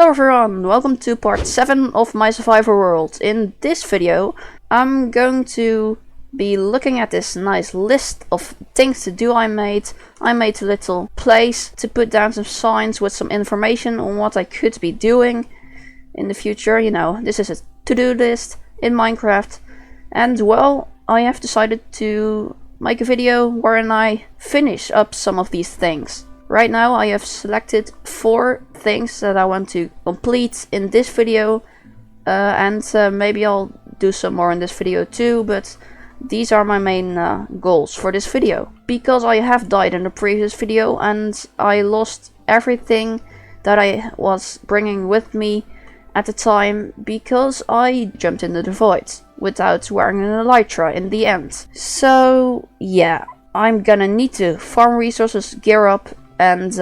Hello everyone, welcome to part 7 of my survivor world. In this video I'm going to be looking at this nice list of things to do I made. I made a little place to put down some signs with some information on what I could be doing in the future. You know, this is a to-do list in Minecraft. And well, I have decided to make a video wherein I finish up some of these things. Right now I have selected 4 things that I want to complete in this video, and maybe I'll do some more in this video too, but these are my main goals for this video. Because I have died in the previous video and I lost everything that I was bringing with me at the time because I jumped into the void without wearing an elytra in the end. So yeah, I'm gonna need to farm resources, gear up. And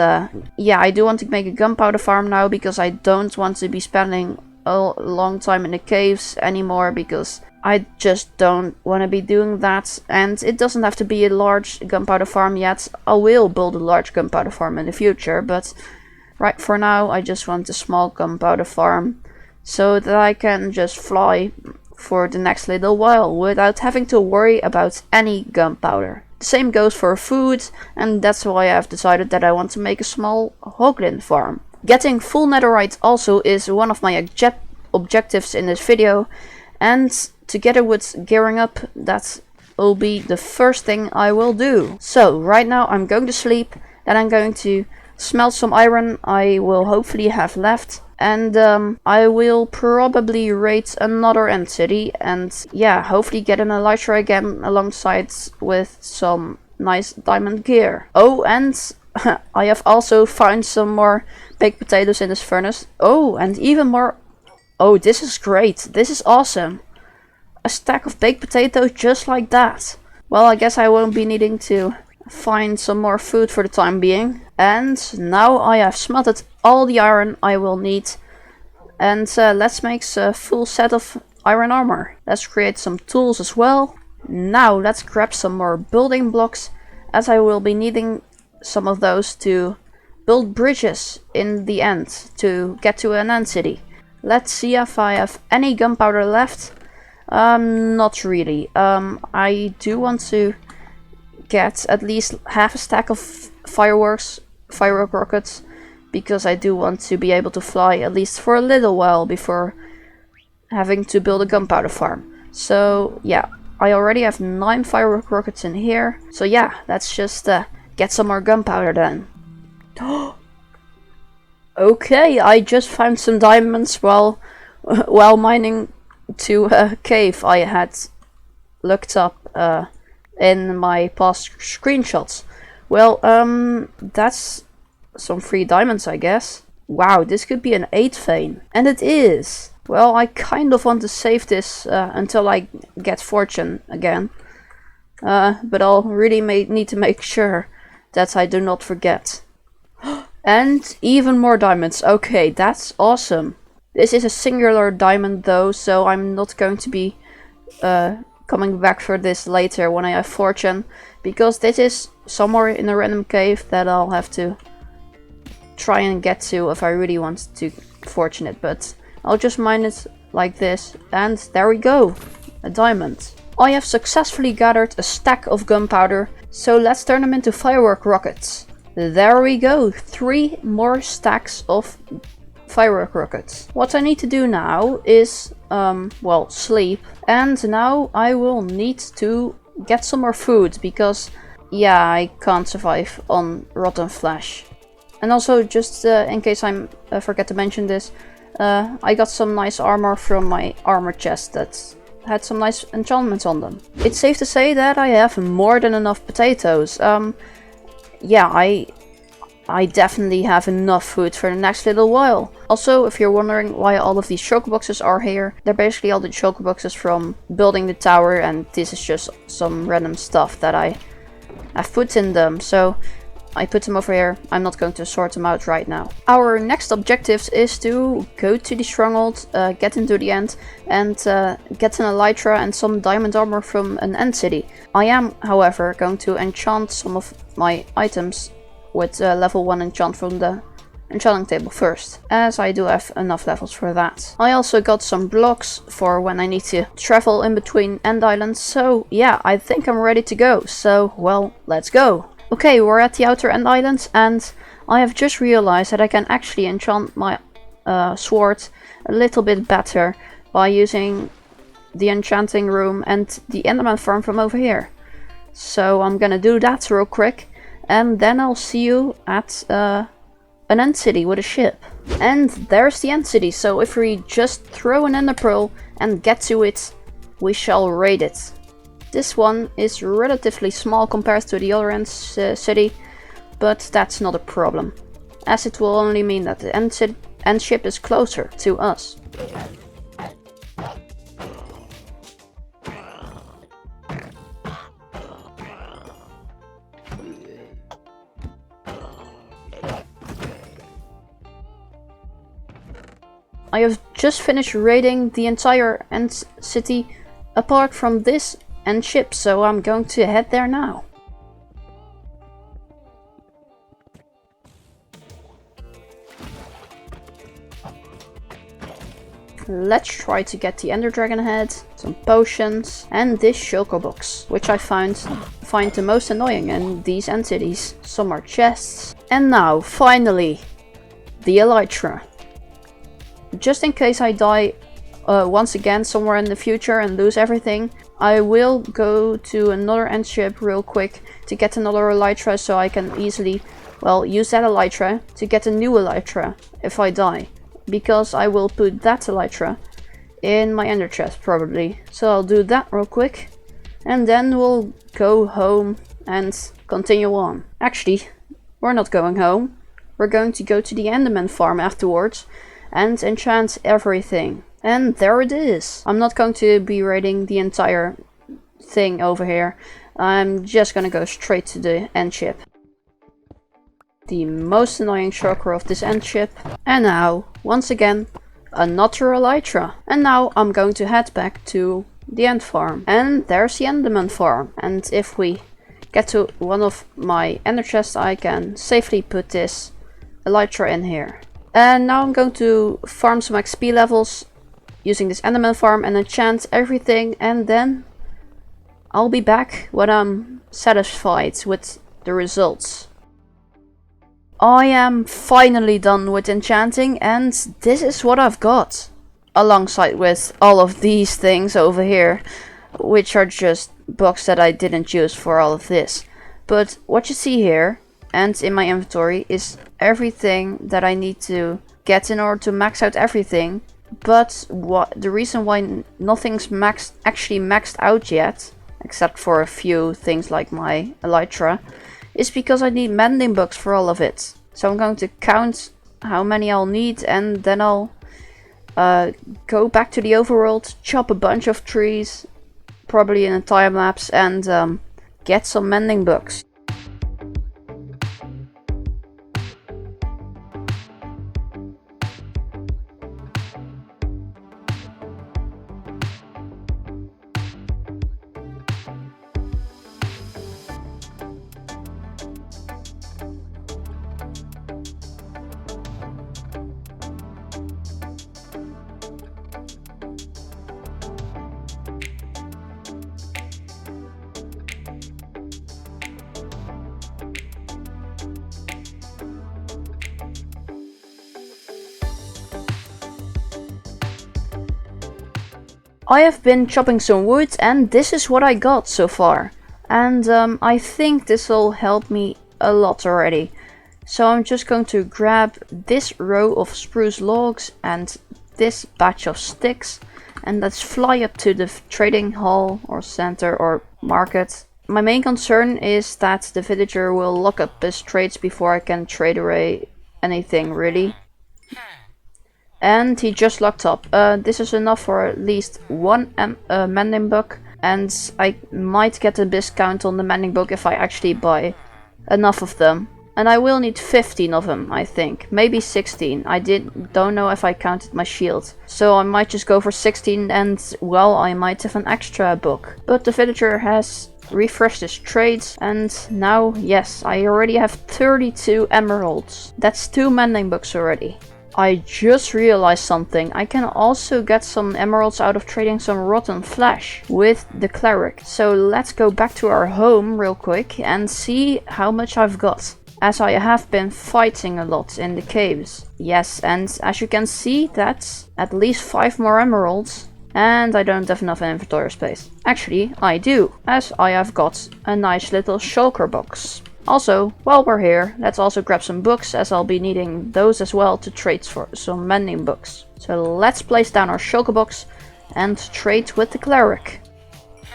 yeah, I do want to make a gunpowder farm now because I don't want to be spending a long time in the caves anymore, because I just don't want to be doing that. And it doesn't have to be a large gunpowder farm yet. I will build a large gunpowder farm in the future, but right for now I just want a small gunpowder farm so that I can just fly for the next little while without having to worry about any gunpowder. The same goes for food, and that's why I've decided that I want to make a small hoglin farm. Getting full netherite also is one of my objectives in this video, and together with gearing up, that will be the first thing I will do. So right now I'm going to sleep, then I'm going to smelt some iron I will hopefully have left, and I will probably raid another end city, and yeah, hopefully get an elytra again alongside with some nice diamond gear. Oh, and I have also found some more baked potatoes in this furnace. Oh, and even more. Oh, this is great. This is awesome. A stack of baked potatoes just like that. Well, I guess I won't be needing to find some more food for the time being. And now I have smelted all the iron I will need, and let's make a full set of iron armor. Let's create some tools as well. Now let's grab some more building blocks, as I will be needing some of those to build bridges in the end to get to an end city. Let's see if I have any gunpowder left. Not really. I do want to get at least half a stack of firework rockets, because I do want to be able to fly at least for a little while before having to build a gunpowder farm. So yeah, I already have 9 firework rockets in here. So yeah, let's just get some more gunpowder then. Okay, I just found some diamonds while mining to a cave I had looked up in my past screenshots. Well, that's some free diamonds, I guess. Wow, this could be an 8 vein. And it is. Well, I kind of want to save this until I get fortune again. But I'll really need to make sure that I do not forget. And even more diamonds. Okay, that's awesome. This is a singular diamond though, so I'm not going to be coming back for this later when I have fortune, because this is somewhere in a random cave that I'll have to try and get to if I really want to fortune it. But I'll just mine it like this, and there we go, a diamond. I have successfully gathered a stack of gunpowder, so let's turn them into firework rockets. There we go, 3 more stacks of firework rockets. What I need to do now is well, sleep, and now I will need to get some more food, because yeah, I can't survive on rotten flesh. And also, just in case I forget to mention this, I got some nice armor from my armor chest that had some nice enchantments on them. It's safe to say that I have more than enough potatoes. Yeah, I definitely have enough food for the next little while. Also, if you're wondering why all of these shulker boxes are here, they're basically all the shulker boxes from building the tower, and this is just some random stuff that I have put in them. So I put them over here. I'm not going to sort them out right now. Our next objective is to go to the stronghold, get into the end, and get an elytra and some diamond armor from an end city. I am, however, going to enchant some of my items with level 1 enchant from the enchanting table first, as I do have enough levels for that. I also got some blocks for when I need to travel in between end islands, so yeah, I think I'm ready to go. So, well, let's go. Okay, we're at the outer end islands, and I have just realized that I can actually enchant my sword a little bit better by using the enchanting room and the enderman farm from over here. So I'm gonna do that real quick, and then I'll see you at an end city with a ship. And there's the end city, so if we just throw an ender pearl and get to it, we shall raid it. This one is relatively small compared to the other end city, but that's not a problem, as it will only mean that the end ship is closer to us. I have just finished raiding the entire end city apart from this end ship, so I'm going to head there now. Let's try to get the ender dragon head, some potions, and this shulker box, which I find the most annoying in these end cities. Some are chests. And now, finally, the elytra. Just in case I die once again somewhere in the future and lose everything, I will go to another end ship real quick to get another elytra, so I can easily, well, use that elytra to get a new elytra if I die. Because I will put that elytra in my ender chest probably. So I'll do that real quick, and then we'll go home and continue on. Actually, we're not going home. We're going to go to the enderman farm afterwards and enchant everything. And there it is. I'm not going to be raiding the entire thing over here. I'm just gonna go straight to the end ship. The most annoying shulker of this end ship. And now, once again, another elytra. And now I'm going to head back to the end farm. And there's the enderman farm. And if we get to one of my ender chests, I can safely put this elytra in here. And now I'm going to farm some XP levels using this enderman farm and enchant everything, and then I'll be back when I'm satisfied with the results. I am finally done with enchanting, and this is what I've got. Alongside with all of these things over here, which are just blocks that I didn't use for all of this. But what you see here and in my inventory is everything that I need to get in order to max out everything. But the reason why nothing's actually maxed out yet, except for a few things like my elytra, is because I need mending books for all of it. So I'm going to count how many I'll need, and then I'll go back to the overworld, chop a bunch of trees, probably in a time lapse, and get some mending books. I have been chopping some wood, and this is what I got so far. And I think this will help me a lot already. So I'm just going to grab this row of spruce logs and this batch of sticks, and let's fly up to the trading hall or center or market. My main concern is that the villager will lock up his trades before I can trade away anything really. And he just locked up. This is enough for at least one mending book, and I might get a discount on the mending book if I actually buy enough of them. And I will need 15 of them, I think. Maybe 16. I don't know if I counted my shield. So I might just go for 16, and well, I might have an extra book. But the villager has refresh this trade, and now, yes, I already have 32 emeralds. That's 2 mending books already. I just realized something. I can also get some emeralds out of trading some rotten flesh with the cleric. So let's go back to our home real quick and see how much I've got, as I have been fighting a lot in the caves. Yes, and as you can see, that's at least 5 more emeralds. And I don't have enough inventory space. Actually, I do, as I have got a nice little shulker box. Also, while we're here, let's also grab some books, as I'll be needing those as well to trade for some mending books. So let's place down our shulker box and trade with the cleric.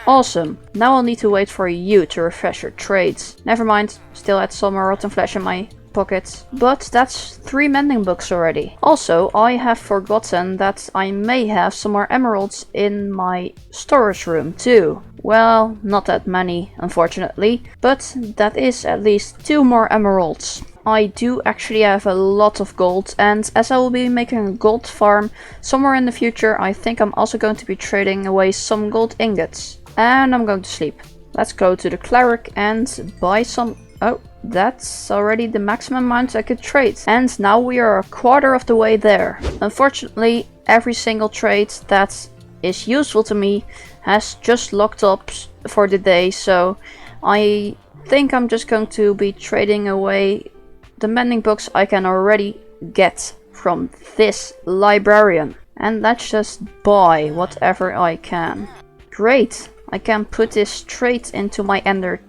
Awesome. Now I'll need to wait for you to refresh your trades. Never mind, still had some rotten flesh in my pocket. But that's 3 mending books already. Also, I have forgotten that I may have some more emeralds in my storage room too. Well, not that many, unfortunately, but that is at least 2 more emeralds. I do actually have a lot of gold, and as I will be making a gold farm somewhere in the future, I think I'm also going to be trading away some gold ingots. And I'm going to sleep. Let's go to the cleric and buy some... Oh, that's already the maximum amount I could trade. And now we are a quarter of the way there. Unfortunately, every single trade that is useful to me has just locked up for the day. So I think I'm just going to be trading away the mending books I can already get from this librarian. And let's just buy whatever I can. Great. I can put this straight into my ender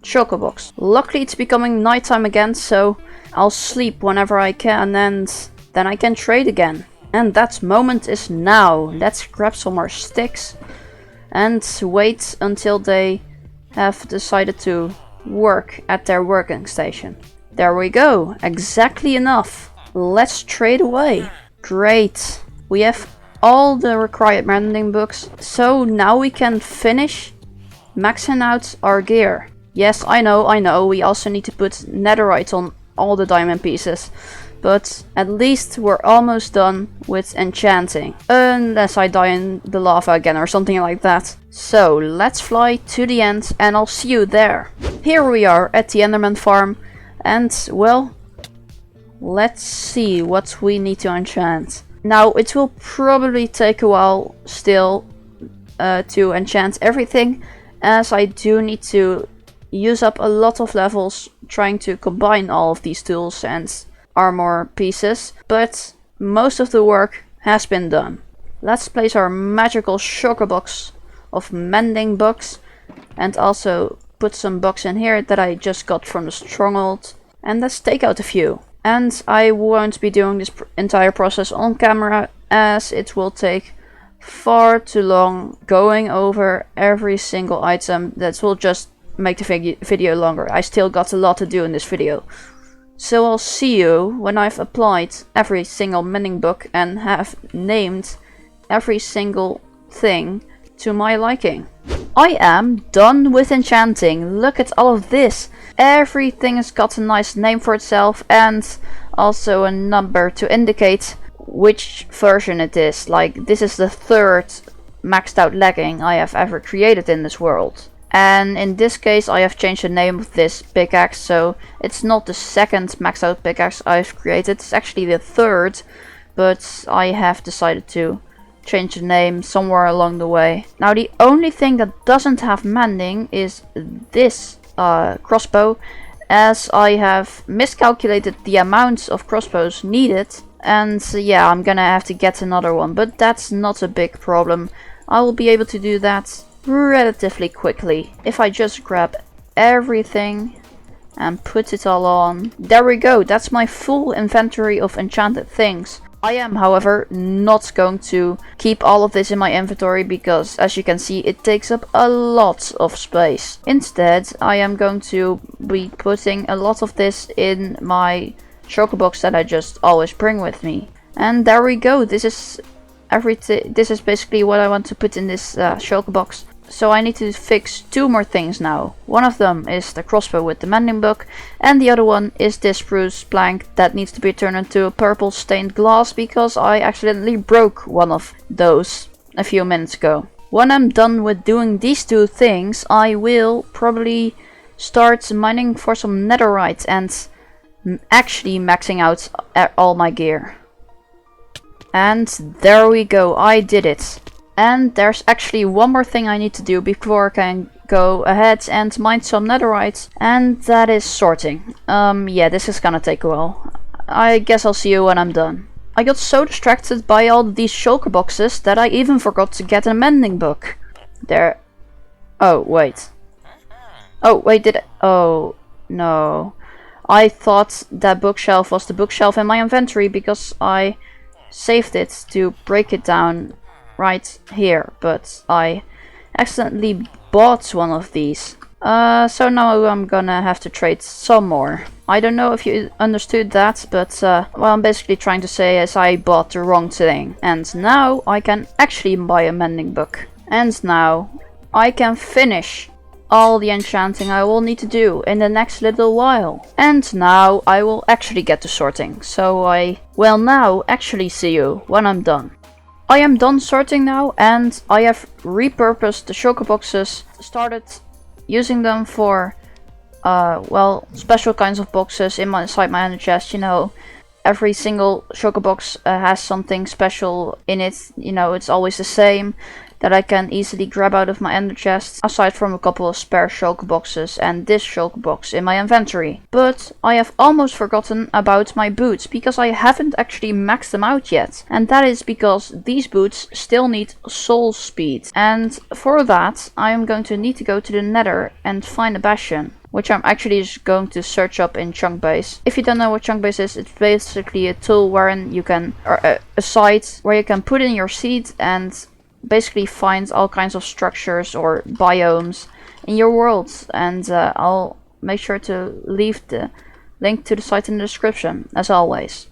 shulker box. Luckily it's becoming nighttime again, so I'll sleep whenever I can, and then I can trade again. And that moment is now. Let's grab some more sticks and wait until they have decided to work at their working station. There we go. Exactly enough. Let's trade away. Great. We have all the required mending books, so now we can finish maxing out our gear. Yes, I know, we also need to put netherite on all the diamond pieces, but at least we're almost done with enchanting, unless I die in the lava again or something like that. So let's fly to the end and I'll see you there. Here we are at the Enderman farm, and well, let's see what we need to enchant. Now, it will probably take a while still to enchant everything, as I do need to use up a lot of levels trying to combine all of these tools and armor pieces, but most of the work has been done. Let's place our magical shulker box of mending books and also put some books in here that I just got from the stronghold, and let's take out a few. And I won't be doing this entire process on camera, as it will take far too long going over every single item. That will just make the video longer. I still got a lot to do in this video. So I'll see you when I've applied every single mending book and have named every single thing to my liking. I am done with enchanting. Look at all of this. Everything has got a nice name for itself and also a number to indicate which version it is. Like, this is the 3rd maxed out legging I have ever created in this world. And in this case I have changed the name of this pickaxe, so it's not the 2nd maxed out pickaxe I've created. It's actually the 3rd, but I have decided to change the name somewhere along the way. Now, the only thing that doesn't have mending is this crossbow, as I have miscalculated the amount of crossbows needed, and yeah, I'm gonna have to get another one, but that's not a big problem. I will be able to do that relatively quickly if I just grab everything and put it all on. There we go, that's my full inventory of enchanted things. I am, however, not going to keep all of this in my inventory because, as you can see, it takes up a lot of space. Instead, I am going to be putting a lot of this in my shulker box that I just always bring with me. And there we go. This is everything. This is basically what I want to put in this shulker box. So I need to fix 2 more things now. One of them is the crossbow with the mending book, and the other one is this spruce plank that needs to be turned into a purple stained glass because I accidentally broke one of those a few minutes ago. when I'm done with doing these two things, I will probably start mining for some netherite and actually maxing out all my gear. And there we go, I did it. And there's actually one more thing I need to do before I can go ahead and mine some netherite, and that is sorting. Yeah, this is gonna take a while. I guess I'll see you when I'm done. I got so distracted by all these shulker boxes that I even forgot to get a mending book. There. Oh, wait. Oh, wait, did I? Oh, no. I thought that bookshelf was the bookshelf in my inventory because I saved it to break it down right here, but I accidentally bought one of these. So now I'm gonna have to trade some more. I don't know if you understood that, but what I'm basically trying to say is I bought the wrong thing. And now I can actually buy a mending book. And now I can finish all the enchanting I will need to do in the next little while. And now I will actually get to sorting. So I will now actually see you when I'm done. I am done sorting now, and I have repurposed the shulker boxes, started using them for well, special kinds of boxes inside my ender chest. You know, every single shulker box has something special in it. You know, it's always the same that I can easily grab out of my ender chest, aside from a couple of spare shulker boxes and this shulker box in my inventory. But I have almost forgotten about my boots, because I haven't actually maxed them out yet. And that is because these boots still need soul speed. And for that, I am going to need to go to the nether and find a bastion, which I'm actually just going to search up in Chunkbase. If you don't know what Chunkbase is, it's basically a tool wherein you can, or a site where you can put in your seed and basically find all kinds of structures or biomes in your world. And I'll make sure to leave the link to the site in the description, as always.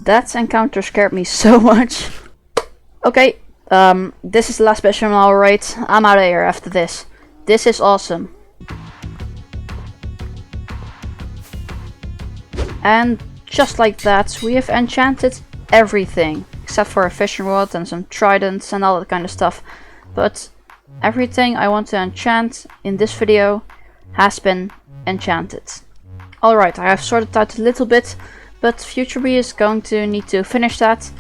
That encounter scared me so much. Okay, this is the last mission, alright. I'm out of here after this. This is awesome. And just like that, we have enchanted everything. Except for a fishing rod and some tridents and all that kind of stuff. But everything I want to enchant in this video has been enchanted. Alright, I have sorted out a little bit, but future me is going to need to finish that.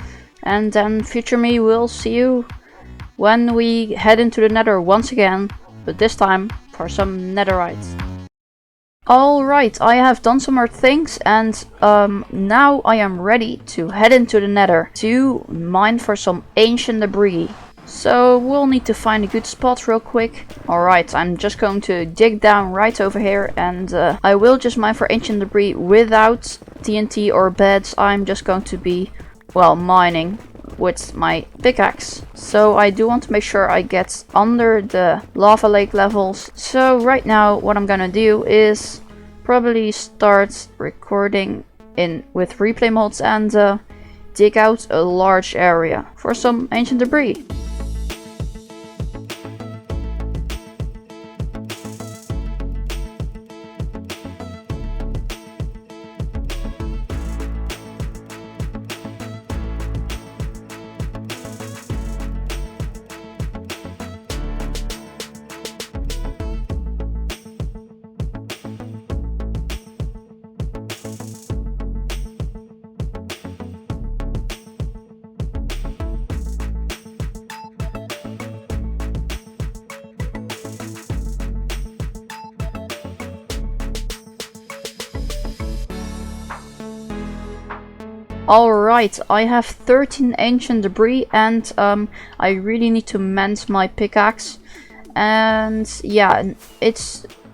And then future me will see you when we head into the nether once again, but this time for some netherite. Alright, I have done some more things, and now I am ready to head into the nether to mine for some ancient debris. So we'll need to find a good spot real quick. Alright, I'm just going to dig down right over here, and I will just mine for ancient debris without TNT or beds. I'm just going to be, well, mining with my pickaxe. So I do want to make sure I get under the lava lake levels. So right now what I'm gonna do is probably start recording with replay mods and dig out a large area for some ancient debris. Alright, I have 13 ancient debris and I really need to mend my pickaxe. And yeah,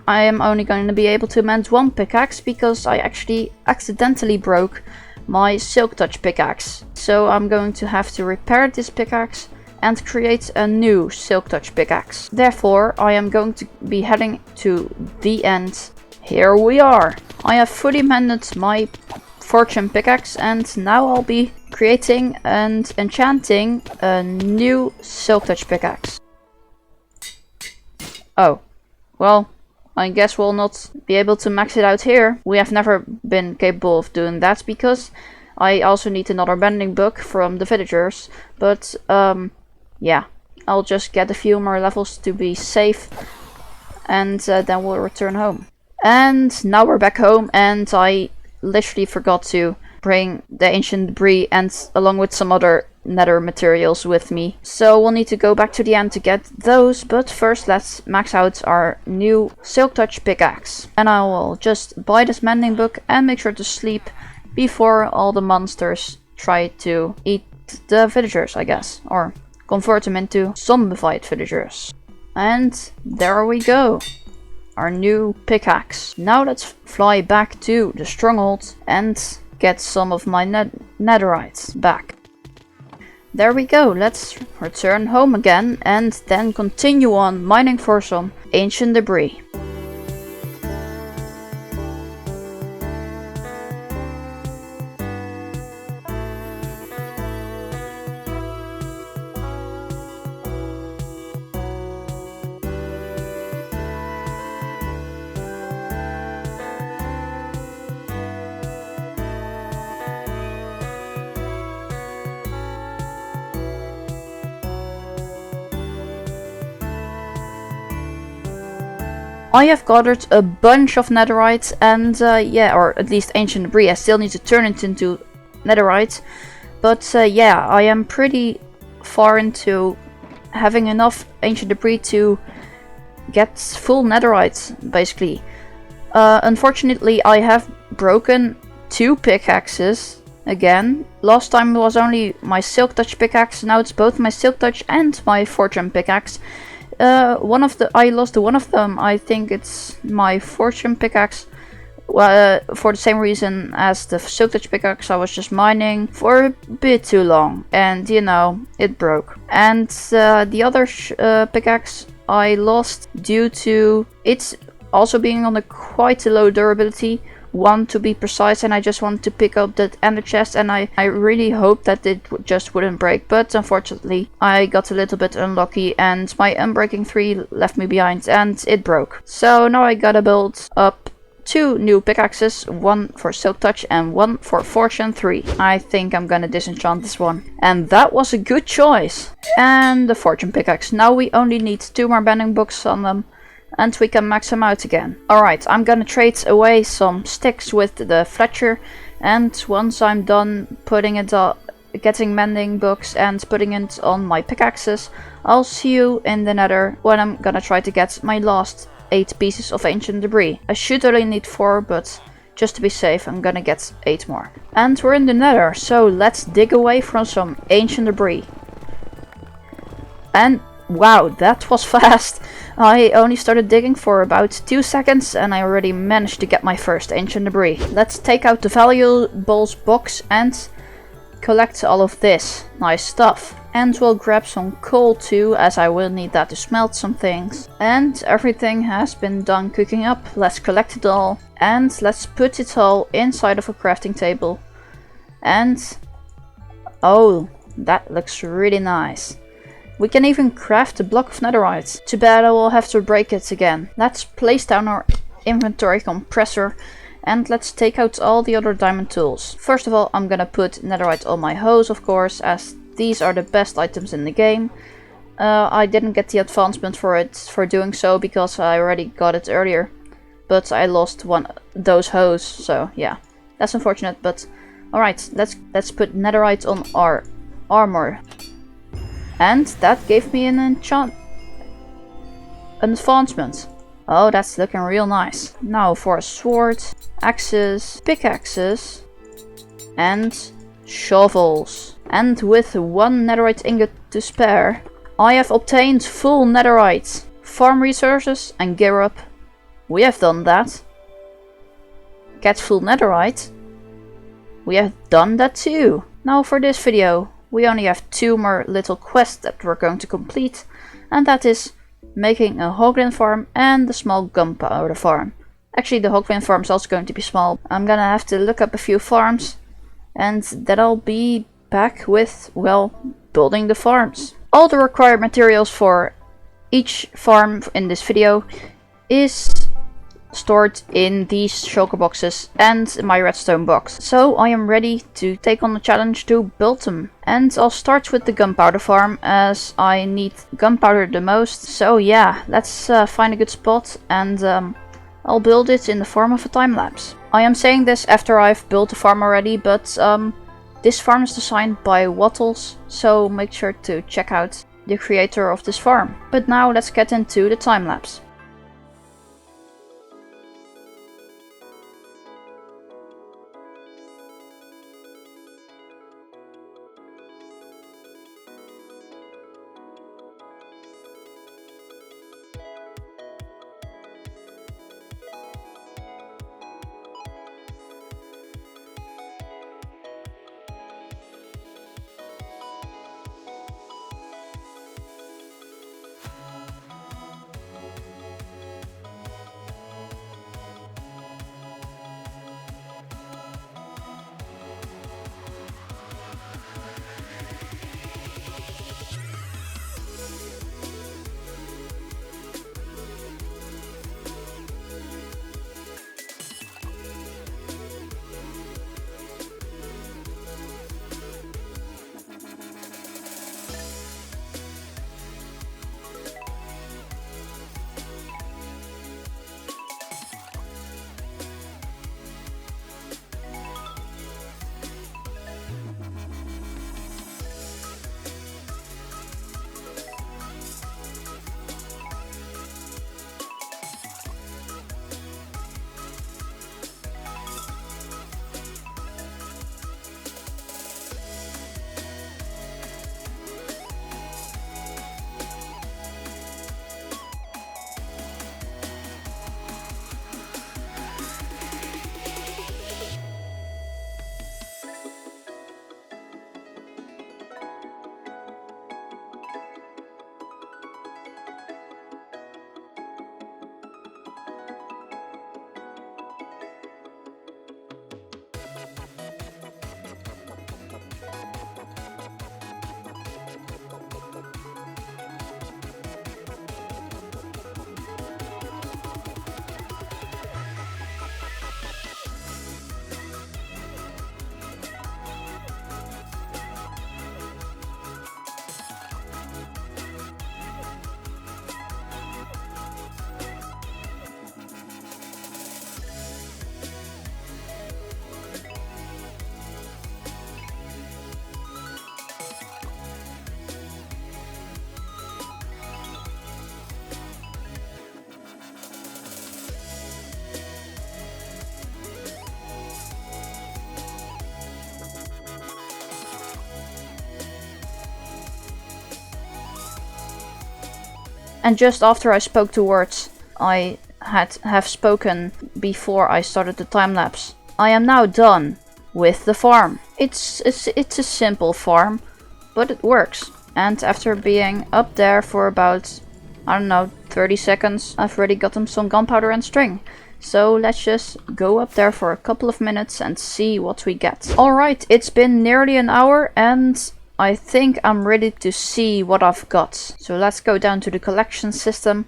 I am only going to be able to mend one pickaxe because I actually accidentally broke my Silk Touch pickaxe. So I'm going to have to repair this pickaxe and create a new Silk Touch pickaxe. Therefore, I am going to be heading to the end. Here we are. I have fully mended my Fortune pickaxe and now I'll be creating and enchanting a new Silk Touch pickaxe. Oh, well, I guess we'll not be able to max it out here. We have never been capable of doing that because I also need another bending book from the villagers. But yeah, I'll just get a few more levels to be safe and then we'll return home. And now we're back home and I literally forgot to bring the ancient debris and along with some other nether materials with me. So we'll need to go back to the end to get those, but first let's max out our new Silk Touch pickaxe. And I will just buy this mending book and make sure to sleep before all the monsters try to eat the villagers, I guess, or convert them into zombified villagers. And there we go. Our new pickaxe. Now let's fly back to the stronghold and get some of my netherite back. There we go, let's return home again and then continue on mining for some ancient debris. I have gathered a bunch of netherite and yeah, or at least ancient debris. I still need to turn it into netherite. But yeah, I am pretty far into having enough ancient debris to get full netherite, basically. Unfortunately, I have broken 2 pickaxes again. Last time it was only my Silk Touch pickaxe, now it's both my Silk Touch and my Fortune pickaxe. I lost one of them. I think it's my Fortune pickaxe. For the same reason as the Silk Touch pickaxe, I was just mining for a bit too long, and you know, it broke. And the other pickaxe I lost due to it also being on quite a low durability. 1 to be precise, and I just wanted to pick up that ender chest and I really hoped that it just wouldn't break, but unfortunately I got a little bit unlucky and my Unbreaking 3 left me behind and it broke. So now I gotta build up 2 new pickaxes, 1 for Silk Touch and 1 for Fortune 3. I think I'm gonna disenchant this one. And that was a good choice. And the Fortune pickaxe. Now we only need 2 more bending books on them. And we can max them out again. Alright, I'm gonna trade away some sticks with the Fletcher. And once I'm done putting it getting mending books and putting it on my pickaxes, I'll see you in the nether when I'm gonna try to get my last 8 pieces of ancient debris. I should only need 4, but just to be safe I'm gonna get 8 more. And we're in the nether, so let's dig away from some ancient debris. And wow, that was fast. I only started digging for about 2 seconds and I already managed to get my first ancient debris. Let's take out the valuables box and collect all of this nice stuff. And we'll grab some coal too, as I will need that to smelt some things. And everything has been done cooking up. Let's collect it all and let's put it all inside of a crafting table. And oh, that looks really nice. We can even craft a block of netherite. Too bad I will have to break it again. Let's place down our inventory compressor and let's take out all the other diamond tools. First of all, I'm gonna put netherite on my hose, of course, as these are the best items in the game. I didn't get the advancement for doing so because I already got it earlier. But I lost those hose, so yeah. That's unfortunate, but alright, let's put netherite on our armor. And that gave me an advancement. Oh, that's looking real nice. Now for a sword, axes, pickaxes, and shovels. And with 1 netherite ingot to spare, I have obtained full netherite. Farm resources and gear up. We have done that. Get full netherite. We have done that too. Now for this video, we only have 2 more little quests that we're going to complete. And that is making a hoglin farm and the small gunpowder farm. Actually, the hoglin farm is also going to be small. I'm gonna have to look up a few farms. And then I'll be back with, well, building the farms. All the required materials for each farm in this video is stored in these shulker boxes and my redstone box. So I am ready to take on the challenge to build them. And I'll start with the gunpowder farm as I need gunpowder the most. So yeah, let's find a good spot and I'll build it in the form of a time lapse. I am saying this after I've built the farm already, but this farm is designed by Wattles, so make sure to check out the creator of this farm. But now let's get into the time lapse. And just after I spoke the words I have spoken before I started the time lapse, I am now done with the farm. It's a simple farm, but it works. And after being up there for about, I don't know, 30 seconds, I've already gotten some gunpowder and string. So let's just go up there for a couple of minutes and see what we get. Alright, it's been nearly an hour and I think I'm ready to see what I've got. So let's go down to the collection system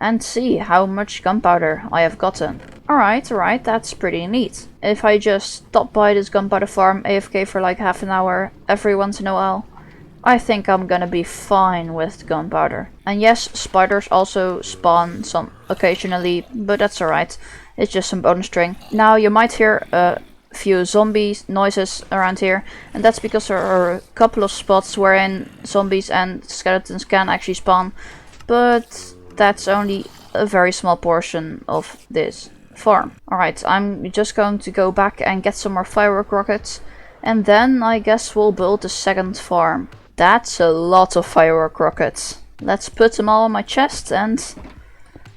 and see how much gunpowder I have gotten. Alright, that's pretty neat. If I just stop by this gunpowder farm AFK for like half an hour every once in a while, I think I'm gonna be fine with gunpowder. And yes, spiders also spawn some occasionally, but that's alright. It's just some bonus string. Now you might hear a few zombie noises around here, and that's because there are a couple of spots wherein zombies and skeletons can actually spawn, but that's only a very small portion of this farm. Alright, I'm just going to go back and get some more firework rockets, And then I guess we'll build the second farm. That's a lot of firework rockets. Let's put them all on my chest and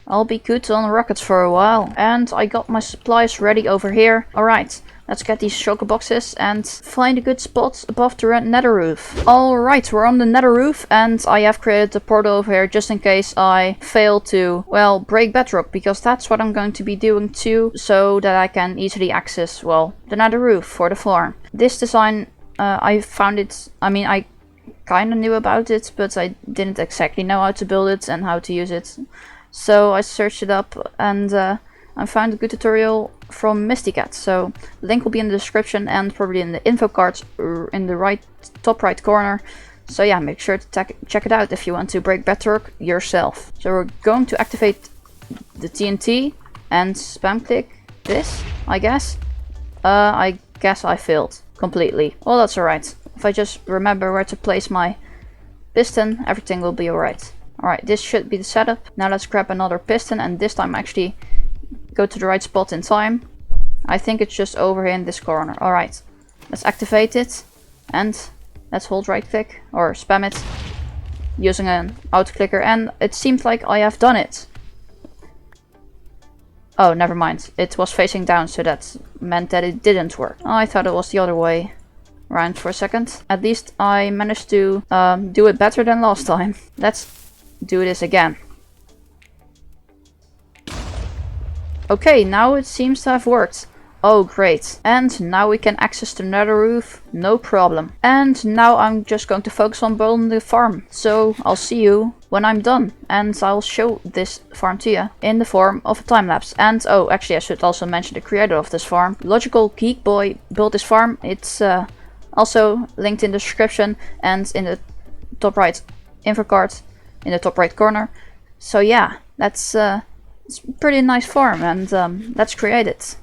I'll be good on rockets for a while. And I got my supplies ready over here. Alright, let's get these shulker boxes and find a good spot above the nether roof. Alright, we're on the nether roof and I have created a portal over here just in case I fail to, well, break bedrock. Because that's what I'm going to be doing too, so that I can easily access, well, the nether roof for the farm. This design, I found it, I kind of knew about it, but I didn't exactly know how to build it and how to use it. So I searched it up and I found a good tutorial from Mistycat. So link will be in the description and probably in the info cards in the top right corner. So yeah, make sure to check it out if you want to break bedrock yourself. So we're going to activate the TNT and spam click this, I guess. I guess I failed completely. Well, that's alright. If I just remember where to place my piston, everything will be alright. Alright, this should be the setup. Now let's grab another piston and this time actually go to the right spot in time. I think it's just over here in this corner. Alright, let's activate it and let's hold right click or spam it using an auto clicker, and it seems like I have done it. Oh, never mind. It was facing down, so that meant that it didn't work. Oh, I thought it was the other way around for a second. At least I managed to do it better than last time. Let's do this again. Okay, now it seems to have worked. Oh, great. And now we can access the nether roof, no problem. And now I'm just going to focus on building the farm. So I'll see you when I'm done. And I'll show this farm to you in the form of a time lapse. And oh, actually I should also mention the creator of this farm. Logical Geek Boy built this farm. It's also linked in the description and in the top right info card in the top right corner. So yeah, that's it's a pretty nice farm, and let's create it.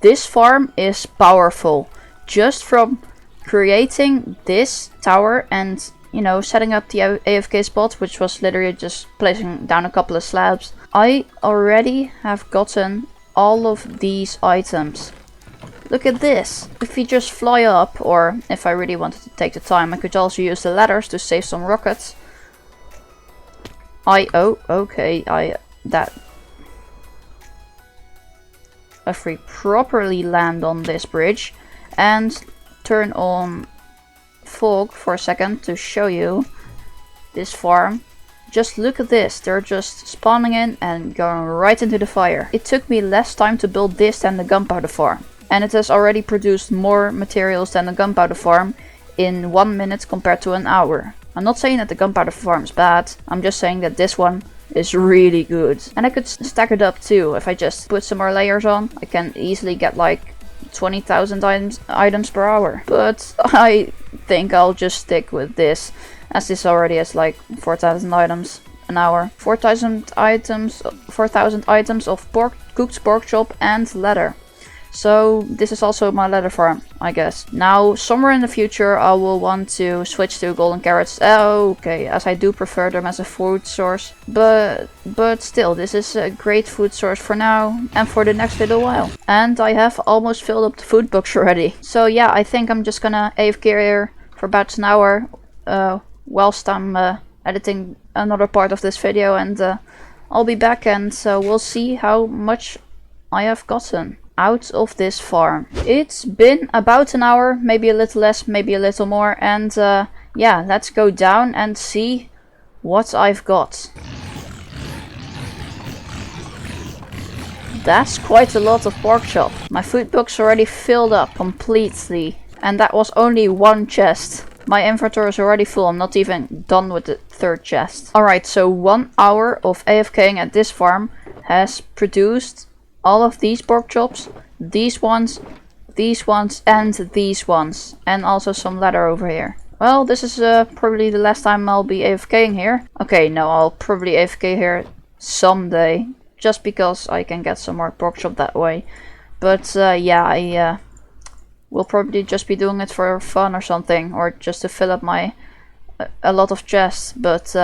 This farm is powerful. Just from creating this tower and, you know, setting up the AFK spot, which was literally just placing down a couple of slabs, I already have gotten all of these items. Look at this. If you just fly up, or if I really wanted to take the time, I could also use the ladders to save some rockets. If we properly land on this bridge and turn on fog for a second to show you this farm, just look at this. They're just spawning in and going right into the fire. It took me less time to build this than the gunpowder farm, and it has already produced more materials than the gunpowder farm in 1 minute compared to an hour. I'm not saying that the gunpowder farm is bad, I'm just saying that this one is really good. And I could stack it up too. If I just put some more layers on, I can easily get like 20,000 items per hour. But I think I'll just stick with this, as this already has like 4,000 items an hour. 4,000 items of cooked pork chop and leather. So this is also my leather farm, I guess. Now, somewhere in the future, I will want to switch to golden carrots. Okay, as I do prefer them as a food source. But still, this is a great food source for now and for the next little while. And I have almost filled up the food box already. So yeah, I think I'm just gonna AFK here for about an hour whilst I'm editing another part of this video, and I'll be back, and we'll see how much I have gotten out of this farm. It's been about an hour, maybe a little less, maybe a little more, and yeah, let's go down and see what I've got. That's quite a lot of pork chop. My food box already filled up completely, and that was only one chest. My inventory is already full. I'm not even done with the third chest. Alright, so 1 hour of AFKing at this farm has produced all of these pork chops, these ones, and these ones. And also some leather over here. Well, this is probably the last time I'll be AFKing here. Okay, no, I'll probably AFK here someday. Just because I can get some more pork chop that way. But yeah, I will probably just be doing it for fun or something. Or just to fill up my a lot of chests. But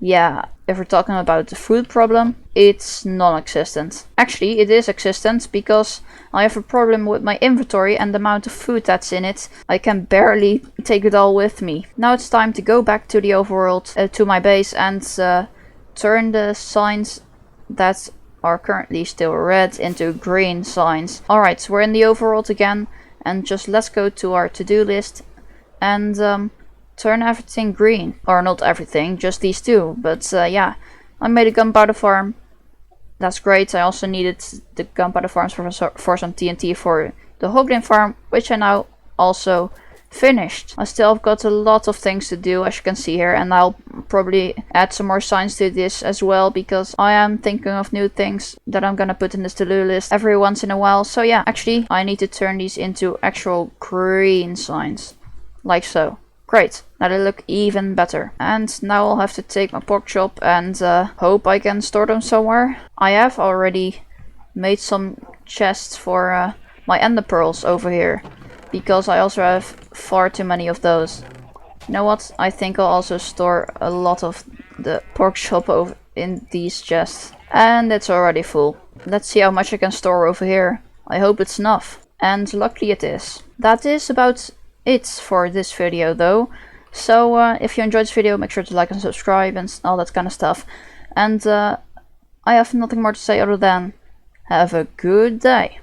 yeah, if we're talking about the food problem, it's non-existent. Actually, it is existent because I have a problem with my inventory and the amount of food that's in it. I can barely take it all with me. Now it's time to go back to the overworld, to my base, and turn the signs that are currently still red into green signs. Alright, so we're in the overworld again, and just let's go to our to-do list and turn everything green. Or not everything, just these two. But yeah, I made a gunpowder farm. That's great. I also needed the gunpowder farms for some TNT for the Hoglin farm, which I now also finished. I still have got a lot of things to do, as you can see here, and I'll probably add some more signs to this as well, because I am thinking of new things that I'm gonna put in this to-do list every once in a while. So yeah, actually I need to turn these into actual green signs, like so. Great, now they look even better. And now I'll have to take my pork chop and hope I can store them somewhere. I have already made some chests for my ender pearls over here, because I also have far too many of those. You know what? I think I'll also store a lot of the pork chop over in these chests. And it's already full. Let's see how much I can store over here. I hope it's enough. And luckily it is. That is about it for this video though. So if you enjoyed this video, make sure to like and subscribe and all that kind of stuff. And I have nothing more to say other than have a good day.